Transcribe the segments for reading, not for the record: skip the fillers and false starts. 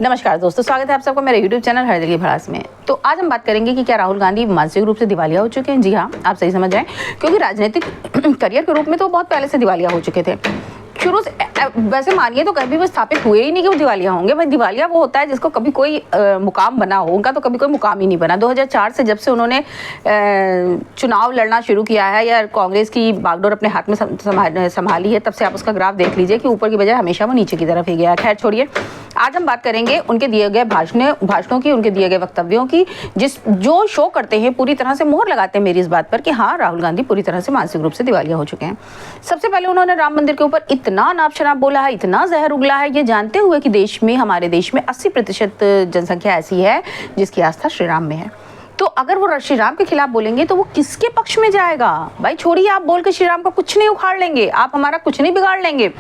नमस्कार दोस्तों, स्वागत है आप सबका मेरे YouTube चैनल हर दिल की भड़ास में। तो आज हम बात करेंगे कि क्या राहुल गांधी मानसिक रूप से दिवालिया हो चुके हैं। जी हाँ, आप सही समझ रहे हैं, क्योंकि राजनीतिक करियर के रूप में तो बहुत पहले से दिवालिया हो चुके थे। शुरू से वैसे मानिए तो कभी वो स्थापित हुए ही नहीं कि वो दिवालिया होंगे। भाई दिवालिया वो होता है जिसको कभी कोई मुकाम बना हो, उनका तो कभी कोई मुकाम ही नहीं बना। 2004 से जब से उन्होंने चुनाव लड़ना शुरू किया है या कांग्रेस की बागडोर अपने हाथ में संभाली है, तब से आप उसका ग्राफ देख लीजिए कि ऊपर की बजाय हमेशा वो नीचे की तरफ ही गया। खैर छोड़िए, आज हम बात करेंगे उनके दिए गए भाषणों की, उनके दिए गए वक्तव्यों की, जो शो करते हैं, पूरी तरह से मोहर लगाते हैं मेरी इस बात पर कि हाँ, राहुल गांधी पूरी तरह से मानसिक रूप से दिवालिया हो चुके हैं। सबसे पहले उन्होंने राम मंदिर के ऊपर इतना नाप शराब बोला है, इतना जहर उगला है, ये जानते हुए कि हमारे देश में 80% जनसंख्या ऐसी है जिसकी आस्था श्री राम में है। तो अगर वो श्री राम के खिलाफ बोलेंगे तो वो किसके पक्ष में जाएगा? भाई छोड़िए, आप बोल के श्री राम का कुछ नहीं उखाड़ लेंगे, आप हमारा कुछ नहीं बिगाड़ लेंगे,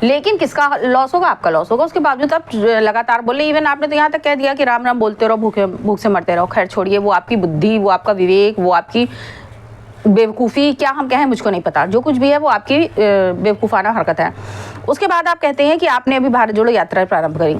लेकिन किसका लॉस होगा? आपका लॉस होगा। उसके बावजूद आप लगातार बोले। इवन आपने तो यहाँ तक कह दिया कि राम राम बोलते रहो, भूख से मरते रहो। खैर छोड़िए, वो आपकी बुद्धि, वो आपका विवेक, वो आपकी बेवकूफ़ी, क्या हम कहें मुझको नहीं पता, जो कुछ भी है वो आपकी बेवकूफ़ाना हरकत है। उसके बाद आप कहते हैं कि आपने अभी भारत जोड़ो यात्रा प्रारंभ करी।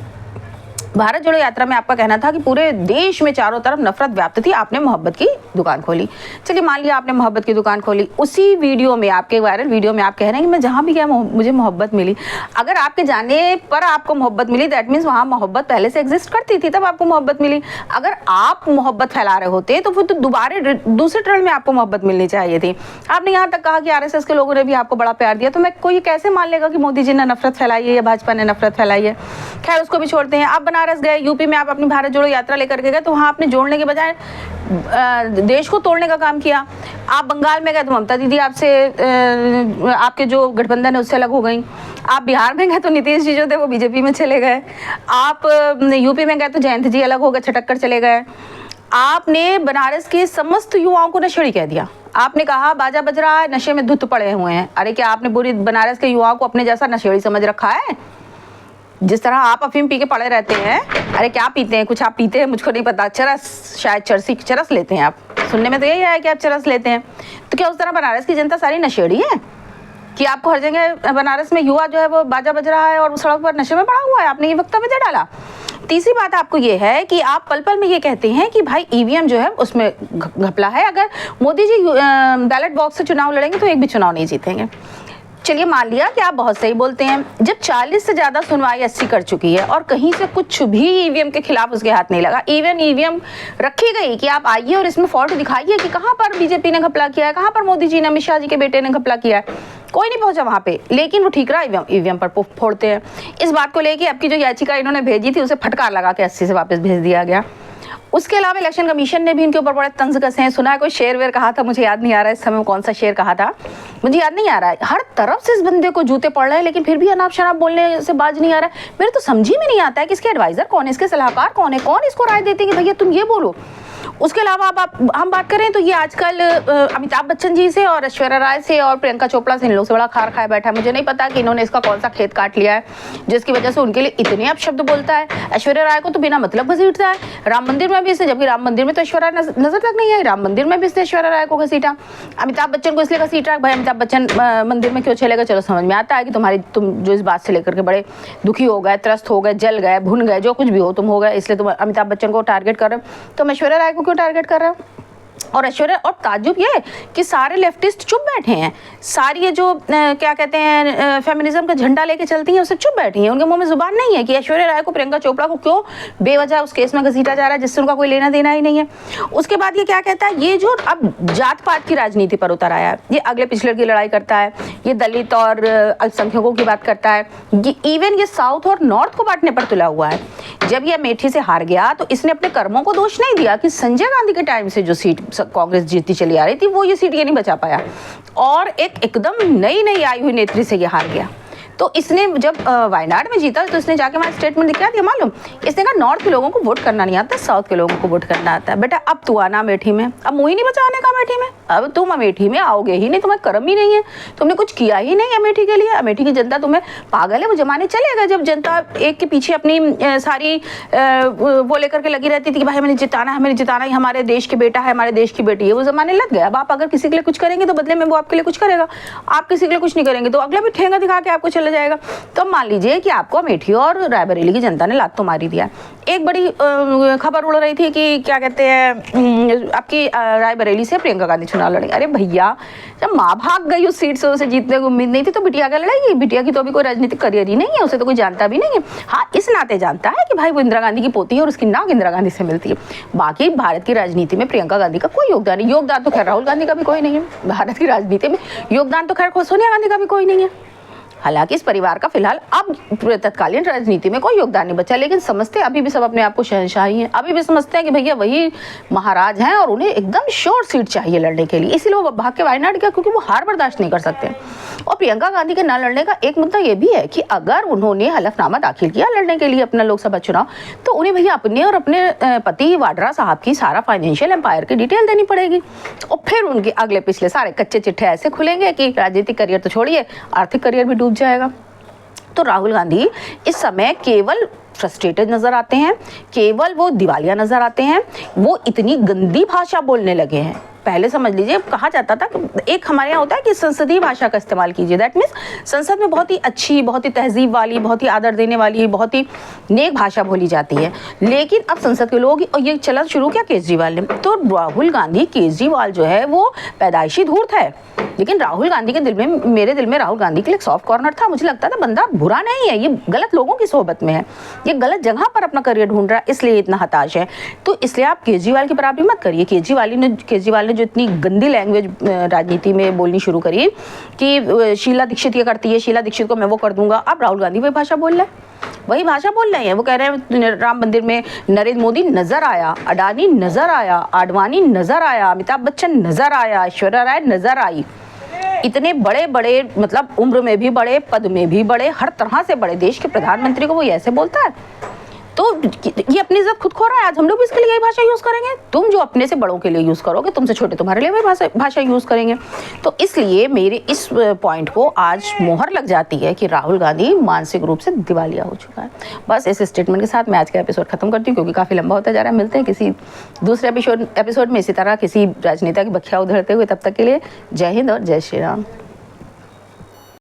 भारत जोड़ो यात्रा में आपका कहना था कि पूरे देश में चारों तरफ नफरत व्याप्त थी, आपने मोहब्बत की दुकान खोली। चलिए मान लिया आपने मोहब्बत की दुकान खोली, उसी वीडियो में, आपके वायरल वीडियो में आप कह रहे हैं कि मैं जहाँ भी गया मुझे मोहब्बत मिली। अगर आपके जाने पर आपको मोहब्बत मिली, दैट मीन्स वहाँ मोहब्बत पहले से एग्जिस्ट करती थी, तब आपको मोहब्बत मिली। अगर आप मोहब्बत फैला रहे होते तो फिर तो दोबारा दूसरे टर्न में आपको मोहब्बत मिलनी चाहिए थी। आपने यहाँ तक कहा कि RSS के लोगों ने भी आपको बड़ा प्यार दिया, तो मैं कोई कैसे मान लेगा कि मोदी जी ने नफरत फैलाई है या भाजपा ने नफरत फैलाई है? खैर उसको भी छोड़ते हैं। आप बनारस गए, यूपी में आप अपनी भारत जोड़ो यात्रा लेकर के गए, तो वहाँ आपने जोड़ने के बजाय देश को तोड़ने का काम किया। आप बंगाल में गए तो ममता दीदी आपसे आपके जो गठबंधन है उससे अलग हो गई। आप बिहार में गए तो नीतीश जी जो थे वो बीजेपी में चले गए। आप यूपी में गए तो जयंत जी अलग हो गए, छटक कर चले गए। आपने बनारस के समस्त युवाओं को नशेड़ी कह दिया। आपने कहा बाजा बज रहा है, नशे में धुत पड़े हुए हैं। अरे क्या आपने पूरी बनारस के युवाओं को अपने जैसा नशेड़ी समझ रखा है? जिस तरह आप अफीम पी के पड़े रहते हैं, अरे क्या पीते हैं, कुछ आप पीते हैं मुझको नहीं पता, चरस, शायद चरस लेते हैं आप। सुनने में तो यही है कि आप चरस लेते हैं। तो क्या उस तरह बनारस की जनता सारी नशेड़ी है कि आपको हर जगह बनारस में युवा जो है वो बाजा बज रहा है और सड़क पर नशे में पड़ा हुआ है? आपने ये वक्तव्य दे डाला। तीसरी बात आपको ये है कि आप पल पल में ये कहते हैं कि भाई EVM जो है उसमें घपला है। अगर मोदी जी बैलेट बॉक्स से चुनाव लड़ेंगे तो एक भी चुनाव नहीं जीतेंगे। चलिए मान लिया कि आप बहुत सही बोलते हैं। जब 40 से ज़्यादा सुनवाई 80 कर चुकी है और कहीं से कुछ भी EVM के खिलाफ उसके हाथ नहीं लगा, इवन EVM रखी गई कि आप आइए और इसमें फॉल्ट दिखाइए कि कहाँ पर बीजेपी ने घपला किया है, कहाँ पर मोदी जी ने, अमित शाह जी के बेटे ने घपला किया है। कोई नहीं पहुंचा वहां पे, लेकिन वो ठीक रहा, EVM पर फोड़ते हैं। इस बात को लेके अब की जो याचिका इन्होंने भेजी थी उसे फटकार लगा के 80 से वापस भेज दिया गया। उसके अलावा इलेक्शन कमीशन ने भी इनके ऊपर बड़े तंज कसे हैं। सुना है कोई शेर वेर कहा था, मुझे याद नहीं आ रहा है इस समय कौन सा शेर कहा था, मुझे याद नहीं आ रहा है। हर तरफ से इस बंदे को जूते पड़ रहे हैं, लेकिन फिर भी अनाप शनाप बोलने से बाज नहीं आ रहा है। मेरे तो समझ ही में नहीं आता है कि इसके एडवाइजर कौन है, इसके सलाहकार कौन है, कौन इसको राय देते हैं कि भैया तुम ये बोलो। उसके अलावा अब हम बात करें तो ये आजकल अमिताभ बच्चन जी से और ऐश्वर्या राय से और प्रियंका चोपड़ा से, इन लोग से बड़ा खार खाए बैठा है। मुझे नहीं पता कि इन्होंने इसका कौन सा खेत काट लिया है जिसकी वजह से उनके लिए इतने अपशब्द बोलता है। ऐश्वर्या राय को तो बिना मतलब घसीटता है। राम मंदिर में भी इसने, जबकि राम मंदिर में तो ऐश्वर्या नजर तक नहीं आई, राम मंदिर में भी इसने ऐश्वर्या राय को घसीटा। अमिताभ बच्चन को इसलिए घसीटा भाई अमिताभ बच्चन मंदिर में क्यों चलेगा? चलो समझ में आता है कि तुम जो इस बात से लेकर के बड़े दुखी हो गए, त्रस्त हो गए, जल गए, भुन गए, जो कुछ भी हो तुम हो गए, इसलिए तुम अमिताभ बच्चन को टारगेट कर रहे हो। तो ऐश्वर्या राय को क्यों टारगेट कर रहे हो? और ऐश्वर्या, और ताज्जुब ये है कि सारे लेफ्टिस्ट चुप बैठे हैं। सारी ये जो क्या कहते हैं फेमिनिज्म का झंडा लेके चलती हैं, उससे चुप बैठी हैं। उनके मुंह में जुबान नहीं है कि ऐश्वर्या राय को, प्रियंका चोपड़ा को क्यों बेवजह उस केस में घसीटा जा रहा है जिससे उनका कोई लेना देना ही नहीं है। उसके बाद ये क्या कहता है, ये जो अब जात पात की राजनीति पर उतर आया है, ये अगले पिछले की लड़ाई करता है, ये दलित और अल्पसंख्यकों की बात करता है, ये इवन ये साउथ और नॉर्थ को बांटने पर तुला हुआ है। जब ये अमेठी से हार गया तो इसने अपने कर्मों को दोष नहीं दिया कि संजय गांधी के टाइम से जो सीट कांग्रेस जीतती चली आ रही थी वो ये सीट ये नहीं बचा पाया, और एकदम नई आई हुई नेत्री से ये हार गया। तो इसने जब वायनाड में जीता तो इसने जाके वहाँ स्टेटमेंट क्या दिया मालूम? इसने कहा नॉर्थ के लोगों को वोट करना नहीं आता, साउथ के लोगों को वोट करना आता है। बेटा अब तू आना अमेठी में, अब मुँह ही नहीं बचाने का अमेठी में, अब तुम अमेठी में आओगे ही नहीं, तुम्हें कर्म ही नहीं है, तुमने कुछ किया ही नहीं अमेठी के लिए। अमेठी की जनता तुम्हें पागल है। वो जमाने चले गए जब जनता एक के पीछे अपनी सारी वो लेकर के लगी रहती थी कि भाई हमें जिताना है, हमें जिताना है, हमारे देश के बेटा है, हमारे देश की बेटी है। वो जमाने लग गए। अब आप अगर किसी के लिए कुछ करेंगे तो बदले में वो आपके लिए कुछ करेगा, आप किसी के लिए कुछ नहीं करेंगे तो अगला भी ठेंगा दिखा के आपको चले चला जाएगा। तो मान लीजिए कि आपको अमेठी और रायबरेली की जनता ने लात तो मारी दिया। एक बड़ी खबर उड़ रही थी कि क्या कहते हैं, आपकी रायबरेली से प्रियंका गांधी चुनाव लड़ेंगे। अरे भैया, जब माँ भाग गई उस सीट से, उसे जीतने की उम्मीद नहीं थी, तो बिटिया क्या लड़ेगी? बिटिया की तो अभी कोई राजनीतिक करियर ही नहीं है, उसे तो कोई जानता भी नहीं है। हाँ, इस नाते जानता है कि भाई वो इंदिरा गांधी की पोती है और उसकी नाक इंदिरा गांधी से मिलती है। बाकी भारत की राजनीति में प्रियंका गांधी का कोई योगदान नहीं। योगदान तो खैर राहुल गांधी का भी कोई नहीं है। भारत की राजनीति में योगदान तो खैर सोनिया गांधी का भी कोई नहीं है। हालांकि इस परिवार का फिलहाल अब तत्कालीन राजनीति में कोई योगदान नहीं बचा, लेकिन समझते अभी भी सब अपने आप को शहंशाही हैं। अभी भी समझते हैं कि भैया वही महाराज हैं और उन्हें एकदम श्योर सीट चाहिए लड़ने के लिए, इसीलिए वो भाग के वायनाड गया, क्योंकि वो हार बर्दाश्त नहीं कर सकते। और प्रियंका गांधी के न लड़ने का एक मुद्दा ये भी है कि अगर उन्होंने हलफनामा दाखिल किया लड़ने के लिए अपना लोकसभा चुनाव, तो उन्हें भैया अपने और अपने पति वाड्रा साहब की सारा फाइनेंशियल एम्पायर की डिटेल देनी पड़ेगी। और फिर उनके अगले पिछले सारे कच्चे चिट्ठे ऐसे खुलेंगे कि राजनीतिक करियर तो छोड़िए, आर्थिक करियर भी डूब जाएगा। तो राहुल गांधी इस समय केवल फ्रस्ट्रेटेड नजर आते हैं, केवल वो दिवालिया नजर आते हैं। वो इतनी गंदी भाषा बोलने लगे हैं। पहले समझ लीजिए, कहा जाता था कि एक हमारे यहाँ होता है कि संसदीय भाषा का इस्तेमाल कीजिए। दैट मीन्स संसद में बहुत ही अच्छी, बहुत ही तहजीब वाली, बहुत ही आदर देने वाली, बहुत ही नेक भाषा बोली जाती है। लेकिन अब संसद के लोग, और ये चलन शुरू किया केजरीवाल ने। तो राहुल गांधी, केजरीवाल जो है वो पैदाइशी धूर्त है, लेकिन राहुल गांधी के दिल में, मेरे दिल में राहुल गांधी के लिए सॉफ्ट कॉर्नर था। मुझे लगता था बंदा बुरा नहीं है, ये गलत लोगों की सोहबत में है, ये गलत जगह पर अपना करियर ढूंढ रहा है, इसलिए इतना हताश है। तो इसलिए आप केजरीवाल की बराबरी मत करिए। केजरीवाल ने जो इतनी गंदी लैंग्वेज राजनीति में बोलनी शुरू करी कि शीला दीक्षित ये करती है, शीला दीक्षित को मैं वो कर दूंगा, अब राहुल गांधी वही भाषा बोल रहे हैं, वही भाषा बोल रहे हैं। वो कह रहे हैं राम मंदिर में नरेंद्र मोदी नजर आया, अडानी नजर आया, आडवाणी नजर आया, अमिताभ बच्चन नजर आया, ऐश्वर्या राय नजर आई। इतने बड़े बड़े, मतलब उम्र में भी बड़े, पद में भी बड़े, हर तरह से बड़े देश के प्रधानमंत्री को वो ऐसे बोलता है। तो ये अपनी इज्जत खुद खो रहा है। आज हम लोग भी इसके लिए यही भाषा यूज करेंगे। तुम जो अपने से बड़ों के लिए यूज करोगे, तुमसे छोटे तुम्हारे लिए वही भाषा यूज करेंगे। तो इसलिए मेरे इस पॉइंट को आज मोहर लग जाती है कि राहुल गांधी मानसिक रूप से दिवालिया हो चुका है। बस इस स्टेटमेंट के साथ मैं आज का एपिसोड खत्म करती हूँ, क्योंकि काफी लंबा होता जा रहा है। मिलते हैं किसी दूसरे एपिसोड में इसी तरह किसी राजनेता की बखिया उधेड़ते हुए। तब तक के लिए जय हिंद और जय श्री राम।